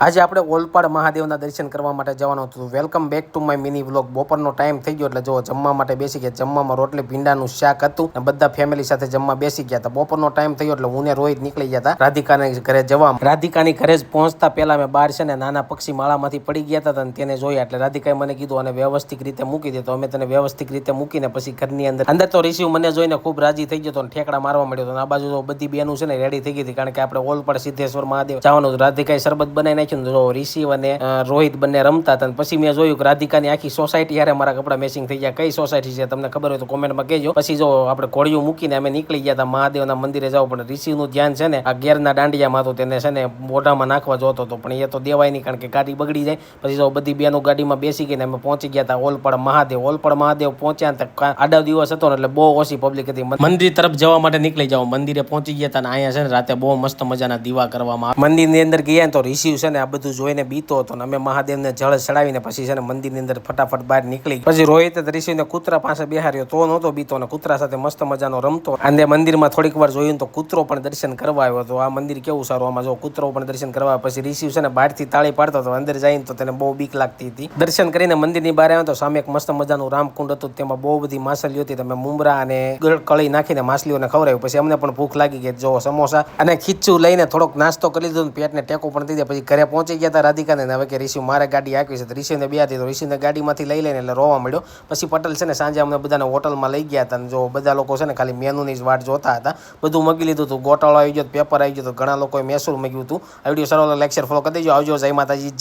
આજે આપણે ઓલપાડ મહાદેવના દર્શન કરવા માટે જવાનું હતું. Welcome back to my mini vlog. બપોરનો ટાઈમ થઈ ગયો એટલે જો જમવા માટે બેસી ગયા. જમવામાં રોટલી ભીંડાનું શાક હતું અને બધા ફેમિલી સાથે જમવા બેસી ગયા હતા. બપોરનો ટાઈમ થયો એટલે હું ને રોહિત નીકળી ગયા હતા રાધિકાના ઘરે જવા. રાધિકાની ઘરે જ પહોંચતા પહેલા મેં બહાર છે ને નાના પક્ષી માળામાંથી પડી ગયા હતા અને તેને જોયા એટલે રાધિકાએ મને કીધું અને વ્યવસ્થિત રીતે મૂકી દે. તો અમે તેને વ્યવસ્થિત રીતે મૂકીને પછી ઘરની અંદર તો રિસીવ મને જોઈને ખૂબ રાજી થઈ ગયો હતો અને ઠેકડા મારવા મળ્યો હતો. આ બાજુ તો બધી બેનું છે ને રેડી થઈ ગઈ હતી કારણ કે આપણે ઓલપાડ સિદ્ધેશ્વર મહાદેવ જવાનું. રાધિકાએ શરબત બનાવી રિશિવ અને રોહિત બંને રમતા હતા. પછી મેં જોયું કે રાધિકાની આખી સોસાયટી યારે મારા કપડા મેચિંગ થઈ ગયા. કઈ સોસાયટી છે તમને ખબર હોય તો કોમેન્ટમાં કહેજો. પછી જો આપણે ઘોડિયું મૂકીને અમે નીકળી ગયા હતા મહાદેવના મંદિરે જવું. પણ રિશિવનું ધ્યાન છે ને આ ગેરના દાંડિયામાં હતું. તેને છે ને મોઢામાં નાખવા જોતો હતો પણ એ તો દેવાય નહીં કારણ કે ગાડી બગડી જાય. પછી જો બધી બેનો ગાડીમાં બેસી ગઈને અમે પહોંચી ગયા હતા ઓલપાડ મહાદેવ. ઓલપાડ મહાદેવ પહોંચ્યા આડા દિવસ હતો ને એટલે બહુ ઓછી પબ્લિક હતી. મંદિર તરફ જવા માટે નીકળી જાવ. મંદિરે પહોંચી ગયા હતા અને અહીંયા છે ને રાતે બહુ મસ્ત મજાના દીવા કરવામાં આવે. મંદિરની અંદર ગયા તો રિશિવ છે ને આ બધું જોઈને બીતો હતો ને અમે મહાદેવને જળ ચડાવીને પછી છે ને મંદિરની અંદર ફટાફટ બહાર નીકળી. પછી રોહિત રિશિવને કૂતરા પાસે બેહાર્યો તો નહોતો બીતો અને કૂતરા સાથે મસ્ત મજાનો રમતો. અને મંદિરમાં થોડીક વાર જોયું તો કૂતરો પણ દર્શન કરવા આવ્યો હતો. આ મંદિર કેવું સારું, આમાં જો કૂતરો પણ દર્શન કરવા. પછી રિશિવ છે ને બહારથી તાળી પાડતો હતો. અંદર જઈને તો તેને બહુ બીક લાગતી હતી. દર્શન કરીને મંદિરની બહાર આવ્યો તો સામે એક મસ્ત મજાનું રામકુંડ હતું. તેમાં બહુ બધી માછલીઓ હતી. તમે મુમરા અને કળી નાખીને માછલીઓને ખવડાવ્યું. પછી અમને પણ ભૂખ લાગી ગઈ. જો સમોસા અને ખીચું લઈને થોડોક નાસ્તો કરી લીધો. પેટને ટેકો પણ દીધો. પછી ઘરે પહોંચી ગયા હતા રાધિકાને. હવે કે રિશિવ મારે ગાડી આપી છે તો રિશિવને બે હતી તો રિશિવને ગાડીમાંથી લઈ લઈને એટલે રોવા મળ્યો. પછી પટેલ છે ને સાંજે અમને બધાને હોટલમાં લઈ ગયા હતા. જો બધા લોકો છે ને ખાલી મેનુની જ વાટ જોતા હતા. બધું મગી લીધું હતું. ગોટાળો આવી ગયો, પેપર આવી ગયો તો ઘણા લોકોએ મૈસૂર મગ્યું હતું. આ વિડીયો સારો લાઈક શેર ફોલો કરી દેજો. આવજો. જય માતાજી.